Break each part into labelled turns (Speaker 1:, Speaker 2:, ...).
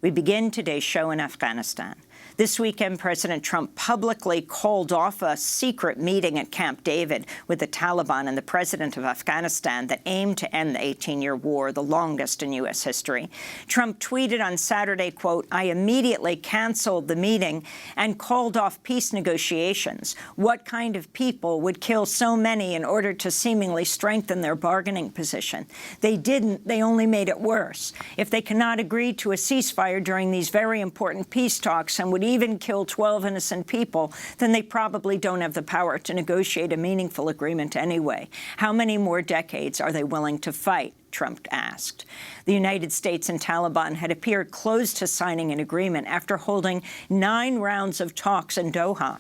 Speaker 1: We begin today's show in Afghanistan. This weekend, President Trump publicly called off a secret meeting at Camp David with the Taliban and the president of Afghanistan that aimed to end the 18-year war, the longest in U.S. history. Trump tweeted on Saturday, quote, "I immediately canceled the meeting and called off peace negotiations. What kind of people would kill so many in order to seemingly strengthen their bargaining position? They didn't. They only made it worse. If they cannot agree to a ceasefire during these very important peace talks and would even kill 12 innocent people, then they probably don't have the power to negotiate a meaningful agreement anyway. How many more decades are they willing to fight?" Trump asked. The United States and Taliban had appeared close to signing an agreement after holding 9 rounds of talks in Doha.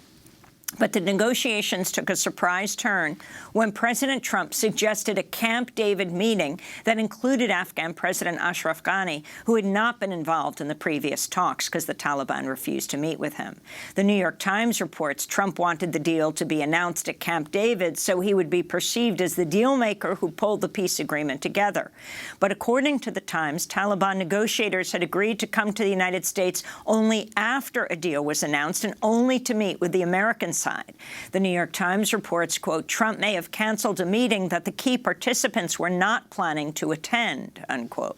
Speaker 1: But the negotiations took a surprise turn when President Trump suggested a Camp David meeting that included Afghan President Ashraf Ghani, who had not been involved in the previous talks because the Taliban refused to meet with him. The New York Times reports Trump wanted the deal to be announced at Camp David so he would be perceived as the deal-maker who pulled the peace agreement together. But according to the Times, Taliban negotiators had agreed to come to the United States only after a deal was announced and only to meet with the American side. The New York Times reports, quote, "Trump may have canceled a meeting that the key participants were not planning to attend," unquote.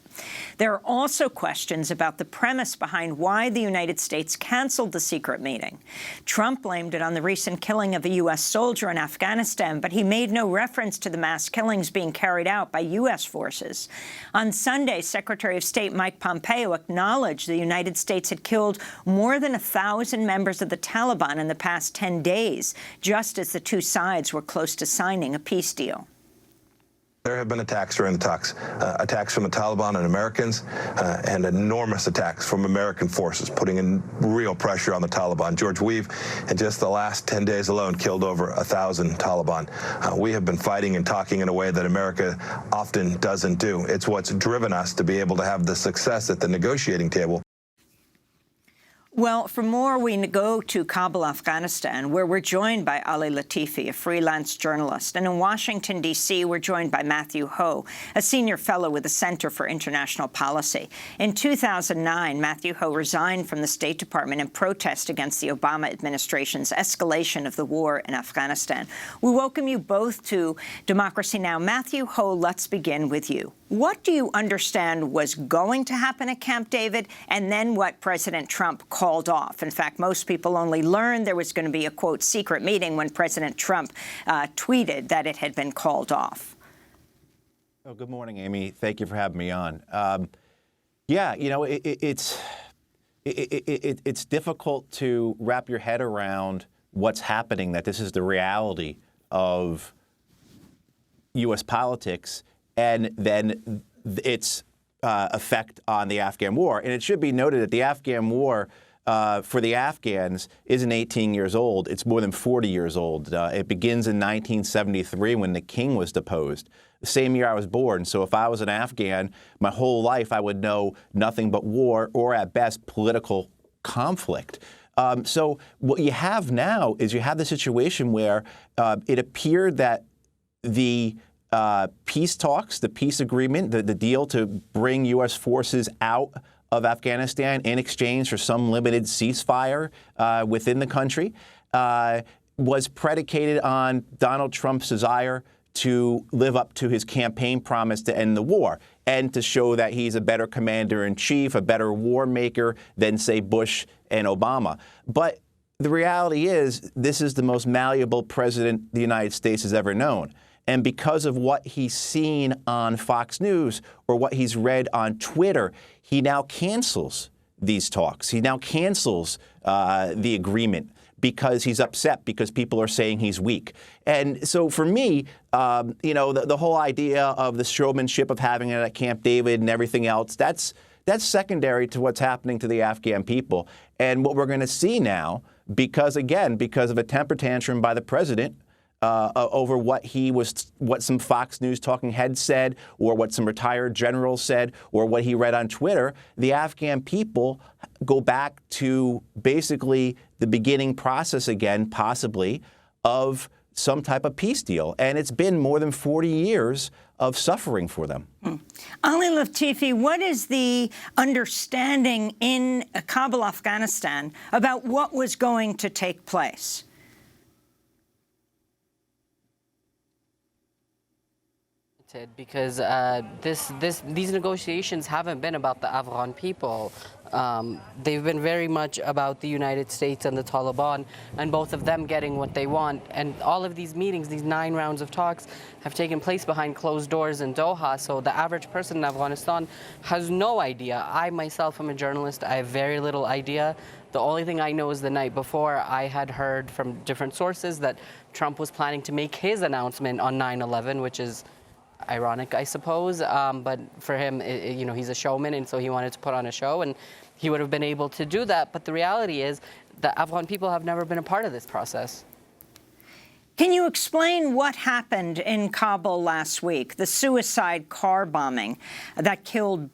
Speaker 1: There are also questions about the premise behind why the United States canceled the secret meeting. Trump blamed it on the recent killing of a U.S. soldier in Afghanistan, but he made no reference to the mass killings being carried out by U.S. forces. On Sunday, Secretary of State Mike Pompeo acknowledged the United States had killed more than 1,000 members of the Taliban in the past 10 days, just as the two sides were close to signing a peace deal.
Speaker 2: There have been attacks during the talks, attacks from the Taliban and Americans, and enormous attacks from American forces, putting in real pressure on the Taliban. George, we've, in just the last 10 days alone, killed over 1,000 Taliban. We have been fighting and talking in a way that America often doesn't do. It's what's driven us to be able to have the success at the negotiating table.
Speaker 1: Well, for more, we go to Kabul, Afghanistan, where we're joined by Ali Latifi, a freelance journalist. And in Washington, D.C., we're joined by Matthew Hoh, a senior fellow with the Center for International Policy. In 2009, Matthew Hoh resigned from the State Department in protest against the Obama administration's escalation of the war in Afghanistan. We welcome you both to Democracy Now! Matthew Hoh, let's begin with you. What do you understand was going to happen at Camp David, and then what President Trump called off? In fact, most people only learned there was going to be a, quote, secret meeting when President Trump tweeted that it had been called off.
Speaker 3: Oh, good morning, Amy. Thank you for having me on. Yeah, you know, it's difficult to wrap your head around what's happening, that this is the reality of U.S. politics, and then its effect on the Afghan war. And it should be noted that the Afghan war for the Afghans isn't 18 years old. It's more than 40 years old. It begins in 1973 when the king was deposed, the same year I was born. So if I was an Afghan, my whole life I would know nothing but war or, at best, political conflict. So what you have now is you have the situation where it appeared that the peace talks, the peace agreement, the deal to bring U.S. forces out of Afghanistan in exchange for some limited ceasefire within the country was predicated on Donald Trump's desire to live up to his campaign promise to end the war and to show that he's a better commander-in-chief, a better war maker than, say, Bush and Obama. But the reality is this is the most malleable president the United States has ever known. And because of what he's seen on Fox News or what he's read on Twitter, he now cancels these talks. He now cancels the agreement because he's upset, because people are saying he's weak. And so for me, you know, the whole idea of the showmanship of having it at Camp David and everything else, that's secondary to what's happening to the Afghan people. And what we're going to see now, because of a temper tantrum by the president, over what some Fox News talking heads said, or what some retired generals said, or what he read on Twitter, the Afghan people go back to basically the beginning process again, possibly, of some type of peace deal. And it's been more than 40 years of suffering for them.
Speaker 1: Ali Latifi, what is the understanding in Kabul, Afghanistan, about what was going to take place?
Speaker 4: Because these negotiations haven't been about the Afghan people. They've been very much about the United States and the Taliban, and both of them getting what they want. And all of these meetings, these 9 rounds of talks, have taken place behind closed doors in Doha. So the average person in Afghanistan has no idea. I myself am a journalist. I have very little idea. The only thing I know is the night before I had heard from different sources that Trump was planning to make his announcement on 9/11, which is ironic, I suppose, but for him, he's a showman, and so he wanted to put on a show, and he would have been able to do that. But the reality is, the Afghan people have never been a part of this process.
Speaker 1: Can you explain what happened in Kabul last week, the suicide car bombing that killed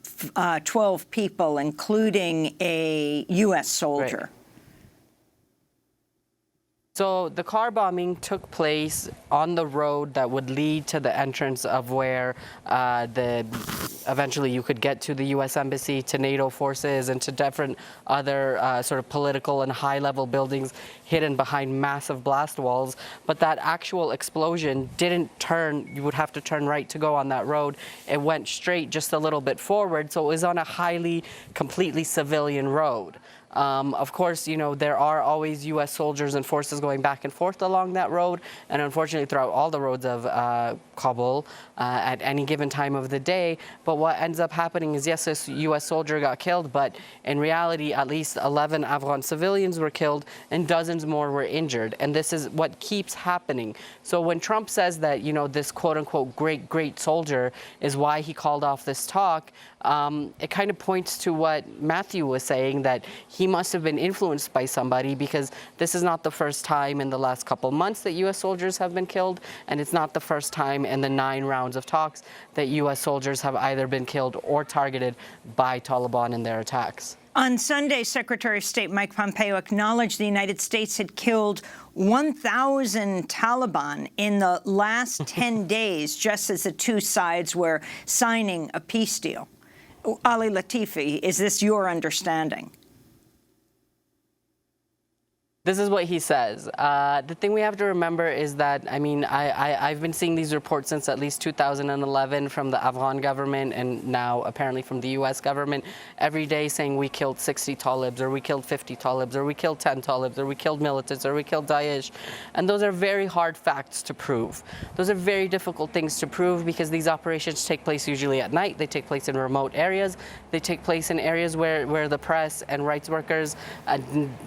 Speaker 1: 12 people, including a U.S. soldier?
Speaker 4: Right. So the car bombing took place on the road that would lead to the entrance of where eventually you could get to the U.S. Embassy, to NATO forces, and to different other sort of political and high-level buildings hidden behind massive blast walls. But that actual explosion didn't turn. You would have to turn right to go on that road. It went straight just a little bit forward, so it was on a completely civilian road. Of course, there are always U.S. soldiers and forces going back and forth along that road, and unfortunately throughout all the roads of Kabul at any given time of the day. But what ends up happening is, yes, this U.S. soldier got killed, but in reality, at least 11 Afghan civilians were killed and dozens more were injured. And this is what keeps happening. So when Trump says that, this quote-unquote great soldier is why he called off this talk, it kind of points to what Matthew was saying, that he must have been influenced by somebody, because this is not the first time in the last couple months that U.S. soldiers have been killed, and it's not the first time in the 9 rounds of talks that U.S. soldiers have either been killed or targeted by Taliban in their attacks.
Speaker 1: On Sunday, Secretary of State Mike Pompeo acknowledged the United States had killed 1,000 Taliban in the last 10 days, just as the two sides were signing a peace deal. Ali Latifi, is this your understanding?
Speaker 4: This is what he says. The thing we have to remember is that, I've been seeing these reports since at least 2011 from the Afghan government, and now apparently from the U.S. government, every day saying we killed 60 Talibs, or we killed 50 Talibs, or we killed 10 Talibs, or we killed militants, or we killed Daesh. And those are very hard facts to prove. Those are very difficult things to prove, because these operations take place usually at night. They take place in remote areas. They take place in areas where the press and rights workers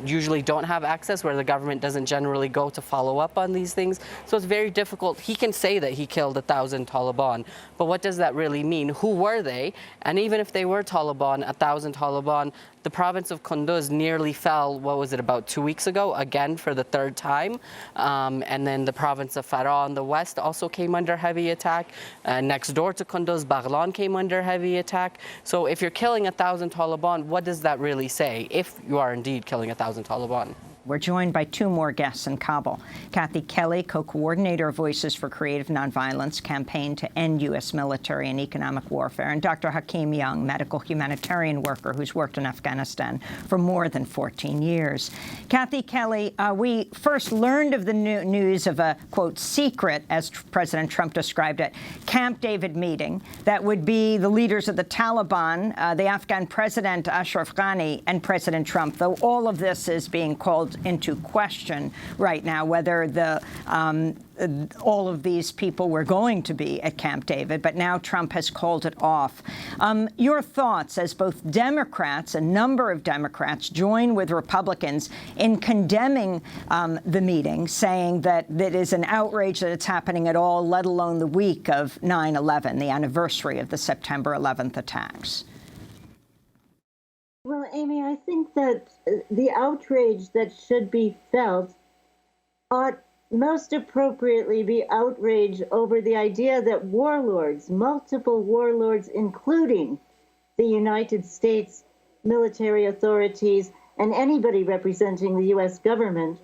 Speaker 4: usually don't have access, where the government doesn't generally go to follow up on these things. So it's very difficult. He can say that he killed 1,000 Taliban, but what does that really mean? Who were they? And even if they were Taliban, 1,000 Taliban, the province of Kunduz nearly fell, about 2 weeks ago, again for the 3rd time. And then the province of Farah in the west also came under heavy attack. Next door to Kunduz, Baghlan came under heavy attack. So if you're killing 1,000 Taliban, what does that really say, if you are indeed killing 1,000 Taliban?
Speaker 1: We're joined by 2 more guests in Kabul. Kathy Kelly, co-coordinator of Voices for Creative Nonviolence campaign to end U.S. military and economic warfare, and Dr. Hakeem Young, medical humanitarian worker who's worked in Afghanistan for more than 14 years. Kathy Kelly, we first learned of the news of a, quote, secret, as President Trump described it, Camp David meeting that would be the leaders of the Taliban, the Afghan President Ashraf Ghani, and President Trump, though all of this is being called into question right now, whether all of these people were going to be at Camp David, but now Trump has called it off. Your thoughts, as both Democrats, a number of Democrats, join with Republicans in condemning the meeting, saying that it is an outrage that it's happening at all, let alone the week of 9/11, the anniversary of the September 11th attacks.
Speaker 5: Well, Amy, I think that the outrage that should be felt ought most appropriately be outrage over the idea that warlords, multiple warlords, including the United States military authorities and anybody representing the U.S. government,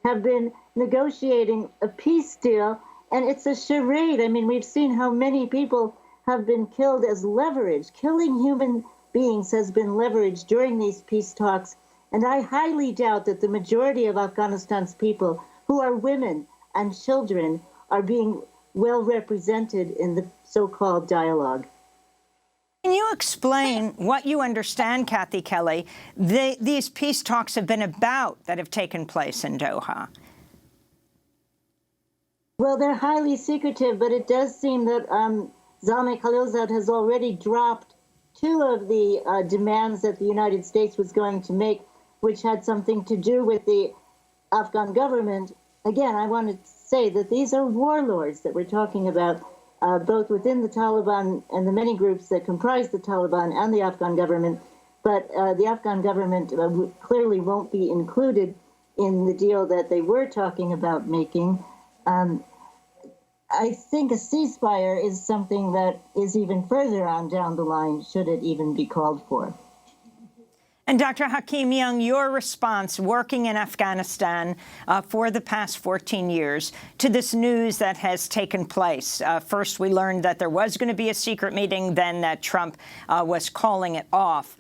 Speaker 5: have been negotiating a peace deal And it's a charade. I mean, we've seen how many people have been killed as leverage. Killing human beings has been leverage during these peace talks. And I highly doubt that the majority of Afghanistan's people, who are women and children, are being well represented in the so-called dialogue.
Speaker 1: Can you explain what you understand, Kathy Kelly, these peace talks have been about that have taken place in Doha?
Speaker 5: Well, they're highly secretive, but it does seem that Zalmay Khalilzad has already dropped two of the demands that the United States was going to make, which had something to do with the Afghan government. Again, I want to say that these are warlords that we're talking about, both within the Taliban and the many groups that comprise the Taliban and the Afghan government. But the Afghan government clearly won't be included in the deal that they were talking about making. I think a ceasefire is something that is even further on down the line, should it even be called for.
Speaker 1: And Dr. Hakim Young, your response, working in Afghanistan for the past 14 years, to this news that has taken place. First, we learned that there was going to be a secret meeting, then that Trump was calling it off.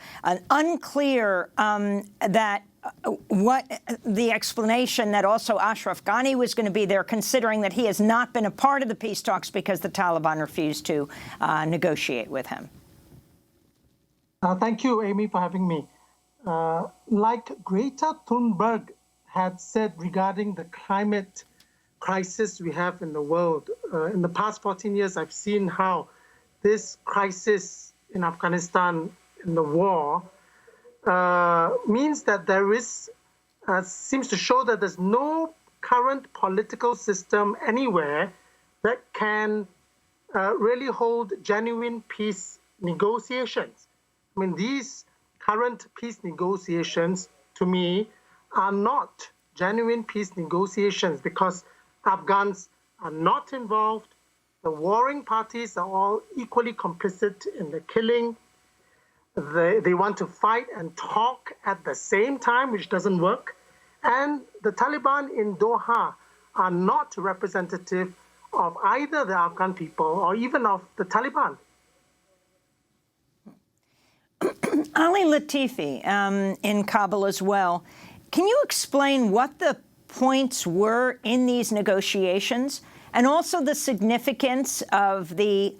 Speaker 1: Unclear that what the explanation that also Ashraf Ghani was going to be there, considering that he has not been a part of the peace talks because the Taliban refused to negotiate with him.
Speaker 6: Thank you, Amy, for having me. Like Greta Thunberg had said regarding the climate crisis we have in the world, in the past 14 years, I've seen how this crisis in Afghanistan, in the war, means that there is, seems to show that there's no current political system anywhere that can really hold genuine peace negotiations. I mean, these current peace negotiations, to me, are not genuine peace negotiations because Afghans are not involved. The warring parties are all equally complicit in the killing. They want to fight and talk at the same time, which doesn't work. And the Taliban in Doha are not representative of either the Afghan people or even of the Taliban.
Speaker 1: Ali Latifi in Kabul as well. Can you explain what the points were in these negotiations and also the significance of the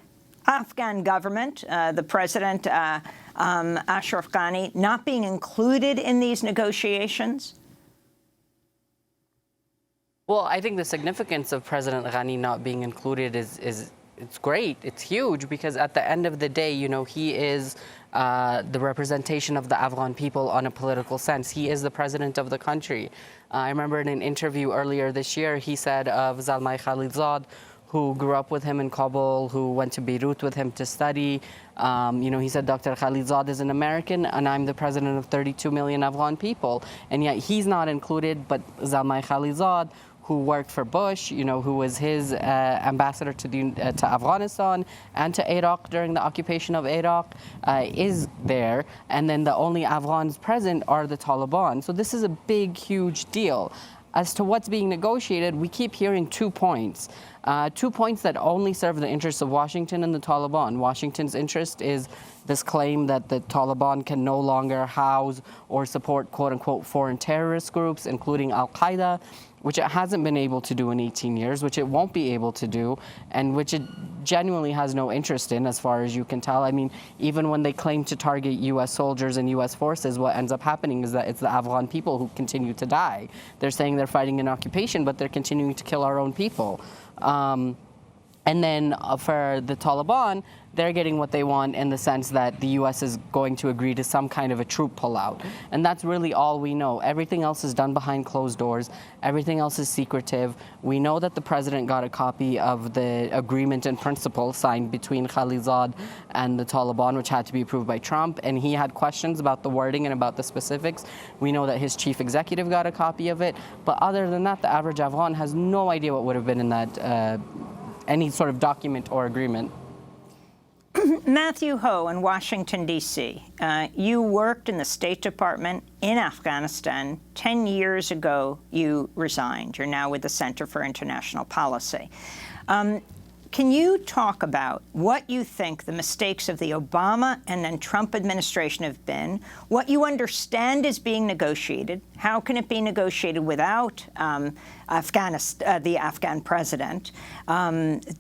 Speaker 1: Afghan government, the president, Ashraf Ghani, not being included in these negotiations?
Speaker 4: Well, I think the significance of President Ghani not being included is it's great. It's huge because at the end of the day, you know, he is the representation of the Afghan people on a political sense. He is the president of the country. I remember in an interview earlier this year, he said of Zalmay Khalilzad, who grew up with him in Kabul, who went to Beirut with him to study. He said, Dr. Khalilzad is an American, and I'm the president of 32 million Afghan people. And yet he's not included, but Zalmay Khalilzad, who worked for Bush, who was his ambassador to Afghanistan and to Iraq during the occupation of Iraq, is there. And then the only Afghans present are the Taliban. So this is a big, huge deal. As to what's being negotiated, we keep hearing 2 points. 2 points that only serve the interests of Washington and the Taliban. Washington's interest is this claim that the Taliban can no longer house or support quote-unquote foreign terrorist groups, including Al-Qaeda, which it hasn't been able to do in 18 years, which it won't be able to do, and which it genuinely has no interest in, as far as you can tell. I mean, even when they claim to target U.S. soldiers and U.S. forces, what ends up happening is that it's the Afghan people who continue to die. They're saying they're fighting an occupation, but they're continuing to kill our own people. And then for the Taliban, they're getting what they want in the sense that the U.S. is going to agree to some kind of a troop pullout. And that's really all we know. Everything else is done behind closed doors. Everything else is secretive. We know that the president got a copy of the agreement in principle signed between Khalilzad and the Taliban, which had to be approved by Trump. And he had questions about the wording and about the specifics. We know that his chief executive got a copy of it. But other than that, the average Afghan has no idea what would have been in that any sort of document or agreement.
Speaker 1: Matthew Ho in Washington, D.C. You worked in the State Department in Afghanistan. 10 years ago, you resigned. You're now with the Center for International Policy. Can you talk about what you think the mistakes of the Obama and then Trump administration have been, what you understand is being negotiated, how can it be negotiated without the Afghan president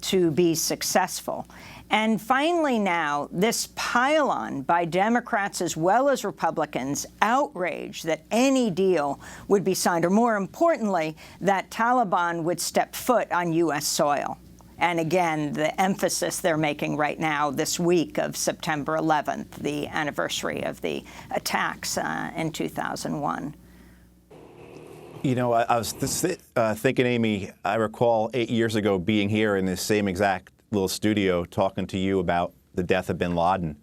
Speaker 1: to be successful? And finally now, this pile-on by Democrats as well as Republicans, outrage that any deal would be signed, or more importantly, that Taliban would step foot on U.S. soil. And again, the emphasis they're making right now this week of September 11th, the anniversary of the attacks in 2001.
Speaker 3: You know, I was thinking, Amy, I recall 8 years ago being here in this same exact little studio talking to you about the death of bin Laden.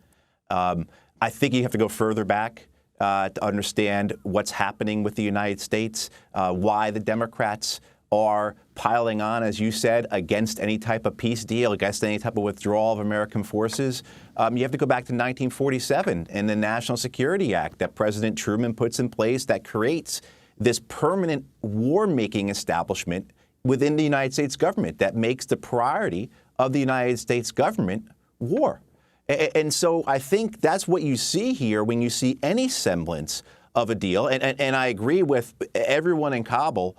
Speaker 3: I think you have to go further back to understand what's happening with the United States, why the Democrats are piling on, as you said, against any type of peace deal, against any type of withdrawal of American forces. You have to go back to 1947 and the National Security Act that President Truman puts in place that creates this permanent war-making establishment within the United States government that makes the priority of the United States government war. And so I think that's what you see here when you see any semblance of a deal. And I agree with everyone in Kabul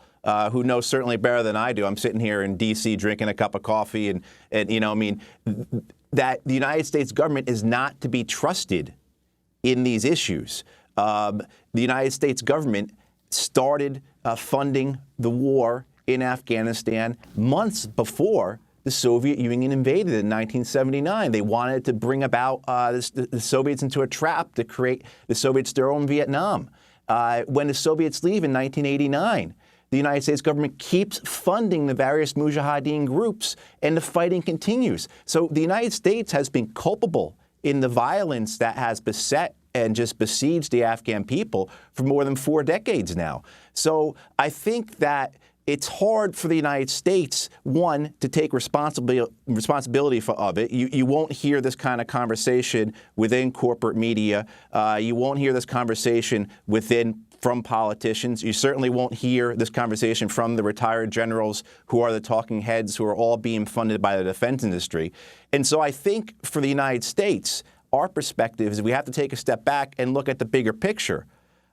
Speaker 3: who knows certainly better than I do. I'm sitting here in D.C. drinking a cup of coffee and you know, I mean, that the United States government is not to be trusted in these issues. The United States government started funding the war in Afghanistan months before the Soviet Union invaded in 1979. They wanted to bring about the Soviets into a trap to create the Soviets their own Vietnam. When the Soviets leave in 1989, the United States government keeps funding the various Mujahideen groups, and the fighting continues. So the United States has been culpable in the violence that has beset and just besieged the Afghan people for more than 4 decades now. So I think that it's hard for the United States, one, to take responsibility of it. You won't hear this kind of conversation within corporate media. You won't hear this conversation from politicians. You certainly won't hear this conversation from the retired generals who are the talking heads who are all being funded by the defense industry. And so I think for the United States, our perspective is we have to take a step back and look at the bigger picture.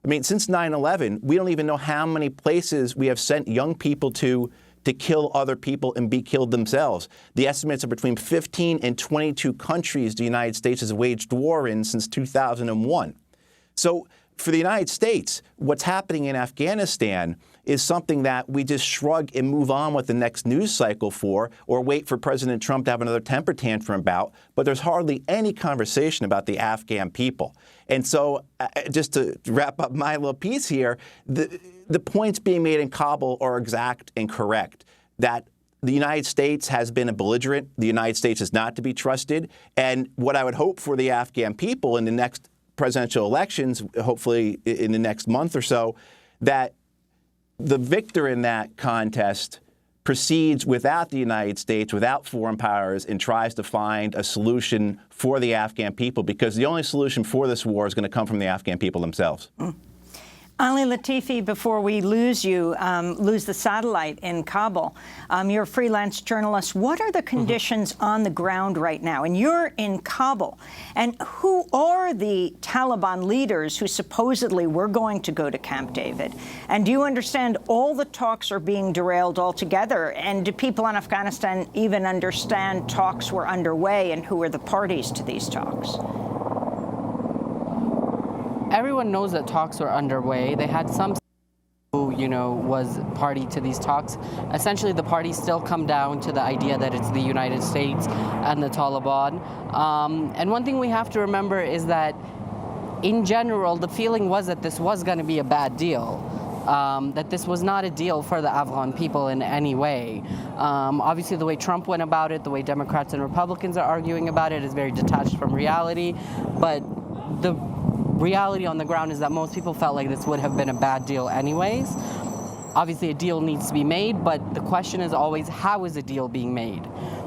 Speaker 3: I mean, since 9/11, we don't even know how many places we have sent young people to kill other people and be killed themselves. The estimates are between 15 and 22 countries the United States has waged war in since 2001. So for the United States, what's happening in Afghanistan is something that we just shrug and move on with the next news cycle for, or wait for President Trump to have another temper tantrum about, but there's hardly any conversation about the Afghan people. And so just to wrap up my little piece here, the points being made in Kabul are exact and correct, that the United States has been a belligerent, the United States is not to be trusted, and what I would hope for the Afghan people in the next presidential elections, hopefully in the next month or so, that the victor in that contest proceeds without the United States, without foreign powers, and tries to find a solution for the Afghan people, because the only solution for this war is going to come from the Afghan people themselves.
Speaker 1: Ali Latifi, before we lose you, lose the satellite in Kabul, you're a freelance journalist. What are the conditions on the ground right now? And you're in Kabul. And who are the Taliban leaders who supposedly were going to go to Camp David? And do you understand all the talks are being derailed altogether? And do people in Afghanistan even understand talks were underway, and who are the parties to these talks?
Speaker 4: Everyone knows that talks were underway. They had some who, was party to these talks. Essentially, the parties still come down to the idea that it's the United States and the Taliban. And one thing we have to remember is that, in general, the feeling was that this was going to be a bad deal. That this was not a deal for the Afghan people in any way. Obviously, the way Trump went about it, the way Democrats and Republicans are arguing about it is very detached from reality. But the reality on the ground is that most people felt like this would have been a bad deal anyways. Obviously, a deal needs to be made, but the question is always, how is a deal being made?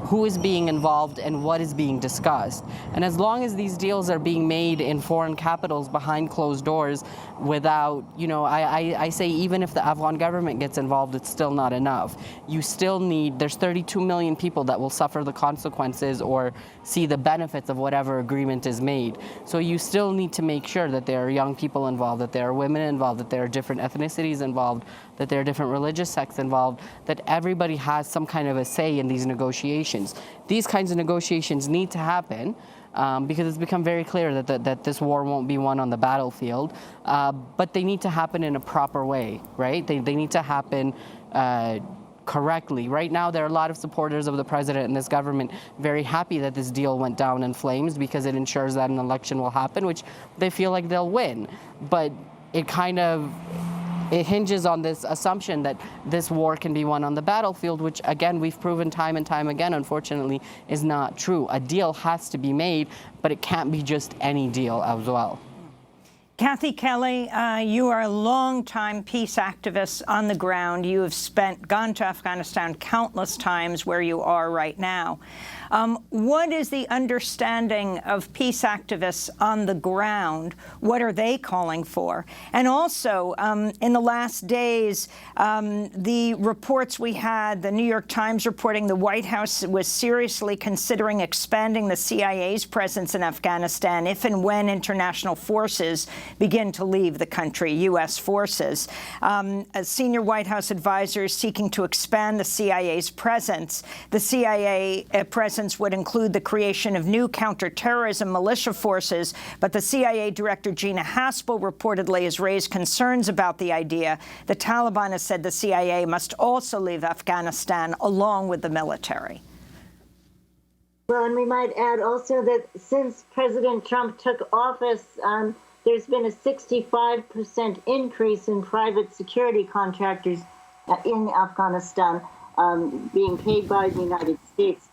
Speaker 4: who is being involved and what is being discussed. And as long as these deals are being made in foreign capitals behind closed doors without, I say even if the Afghan government gets involved, it's still not enough. You still need, there's 32 million people that will suffer the consequences or see the benefits of whatever agreement is made. So you still need to make sure that there are young people involved, that there are women involved, that there are different ethnicities involved, that there are different religious sects involved, that everybody has some kind of a say in these negotiations. These kinds of negotiations need to happen because it's become very clear that this war won't be won on the battlefield, but they need to happen in a proper way, right? They need to happen correctly. Right now, there are a lot of supporters of the president and this government very happy that this deal went down in flames because it ensures that an election will happen, which they feel like they'll win. But it hinges on this assumption that this war can be won on the battlefield, which, again, we've proven time and time again, unfortunately, is not true. A deal has to be made, but it can't be just any deal as well.
Speaker 1: Kathy Kelly, you are a longtime peace activist on the ground. You have gone to Afghanistan countless times where you are right now. What is the understanding of peace activists on the ground? What are they calling for? And also, in the last days, the reports we had, the New York Times reporting the White House was seriously considering expanding the CIA's presence in Afghanistan if and when international forces begin to leave the country, U.S. forces. A senior White House advisor is seeking to expand the CIA's presence. The CIA presence would include the creation of new counterterrorism militia forces, but the CIA Director Gina Haspel reportedly has raised concerns about the idea. The Taliban has said the CIA must also leave Afghanistan along with the military.
Speaker 5: Well, and we might add also that since President Trump took office, there's been a 65% increase in private security contractors in Afghanistan being paid by the United States.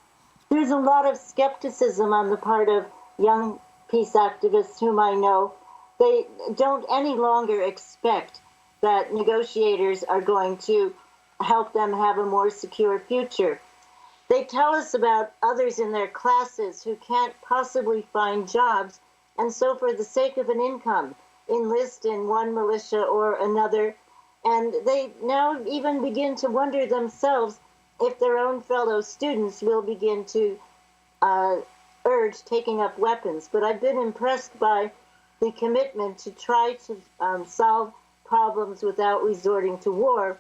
Speaker 5: There's a lot of skepticism on the part of young peace activists whom I know. They don't any longer expect that negotiators are going to help them have a more secure future. They tell us about others in their classes who can't possibly find jobs, and so for the sake of an income, enlist in one militia or another. And they now even begin to wonder themselves if their own fellow students will begin to urge taking up weapons. But I've been impressed by the commitment to try to solve problems without resorting to war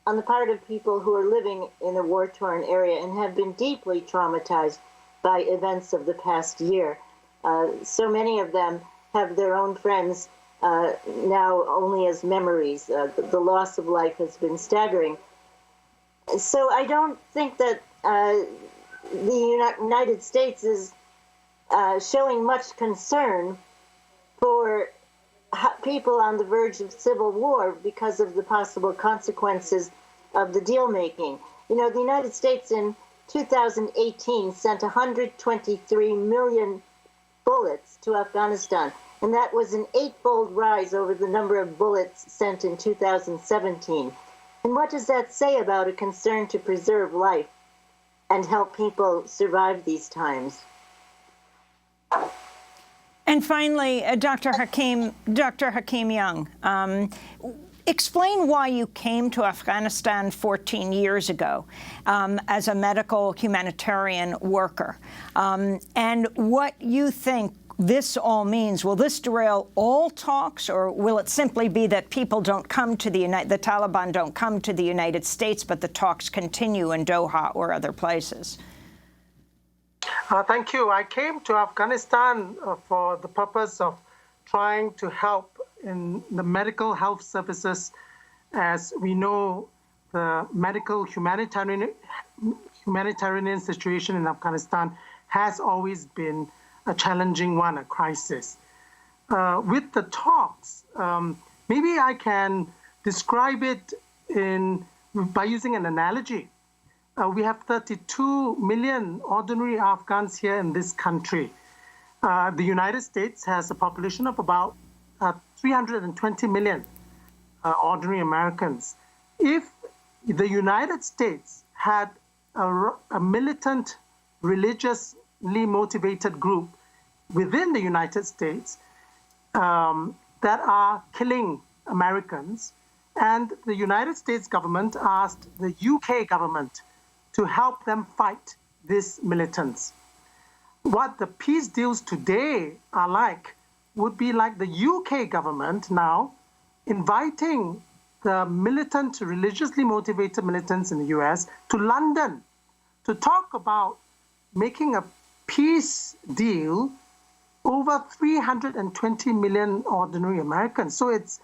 Speaker 5: on the part of people who are living in a war-torn area and have been deeply traumatized by events of the past year. So many of them have their own friends now only as memories. The loss of life has been staggering. So I don't think that the United States is showing much concern for people on the verge of civil war because of the possible consequences of the deal making. You know, the United States in 2018 sent 123 million bullets to Afghanistan, and that was an 8-fold rise over the number of bullets sent in 2017. And what does that say about a concern to preserve life and help people survive these times?
Speaker 1: And finally, Dr. Hakim Young, explain why you came to Afghanistan 14 years ago as a medical humanitarian worker, and what you think this all means. Will this derail all talks, or will it simply be that people don't come to the Taliban don't come to the United States, but the talks continue in Doha or other places?
Speaker 6: Thank you. I came to Afghanistan for the purpose of trying to help in the medical health services. As we know, the medical humanitarian situation in Afghanistan has always been a challenging one, a crisis. With the talks, maybe I can describe it by using an analogy. We have 32 million ordinary Afghans here in this country. The United States has a population of about 320 million ordinary Americans. If the United States had a militant religiously motivated group within the United States that are killing Americans. And the United States government asked the UK government to help them fight these militants. What the peace deals today are like would be like the UK government now inviting the militant, religiously motivated militants in the US to London to talk about making a peace deal over 320 million ordinary Americans. So it's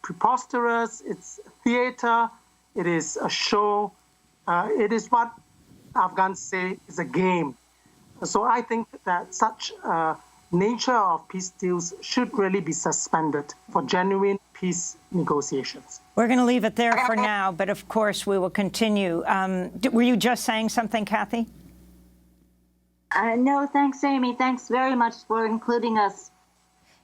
Speaker 6: preposterous, it's theater, it is a show, it is what Afghans say is a game. So I think that such nature of peace deals should really be suspended for genuine peace negotiations.
Speaker 1: We're going to leave it there for now, but of course we will continue. Were you just saying something, Kathy?
Speaker 5: No, thanks, Amy. Thanks very much for including us.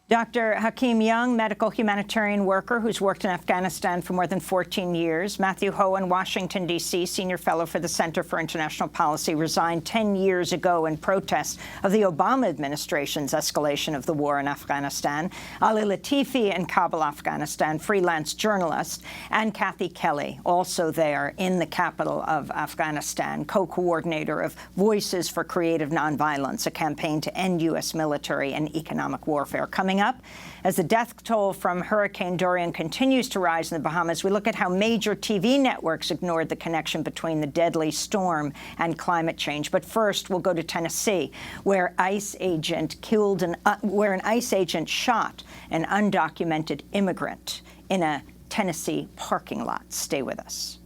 Speaker 1: Dr. Hakeem Young, medical humanitarian worker who's worked in Afghanistan for more than 14 years. Matthew Hohen, Washington, D.C., senior fellow for the Center for International Policy, resigned 10 years ago in protest of the Obama administration's escalation of the war in Afghanistan. Ali Latifi in Kabul, Afghanistan, freelance journalist. And Kathy Kelly, also there in the capital of Afghanistan, co-coordinator of Voices for Creative Nonviolence, a campaign to end U.S. military and economic warfare. Coming up, as the death toll from Hurricane Dorian continues to rise in the Bahamas, we look at how major TV networks ignored the connection between the deadly storm and climate change. But first, we'll go to Tennessee, where an ICE agent shot an undocumented immigrant in a Tennessee parking lot. Stay with us.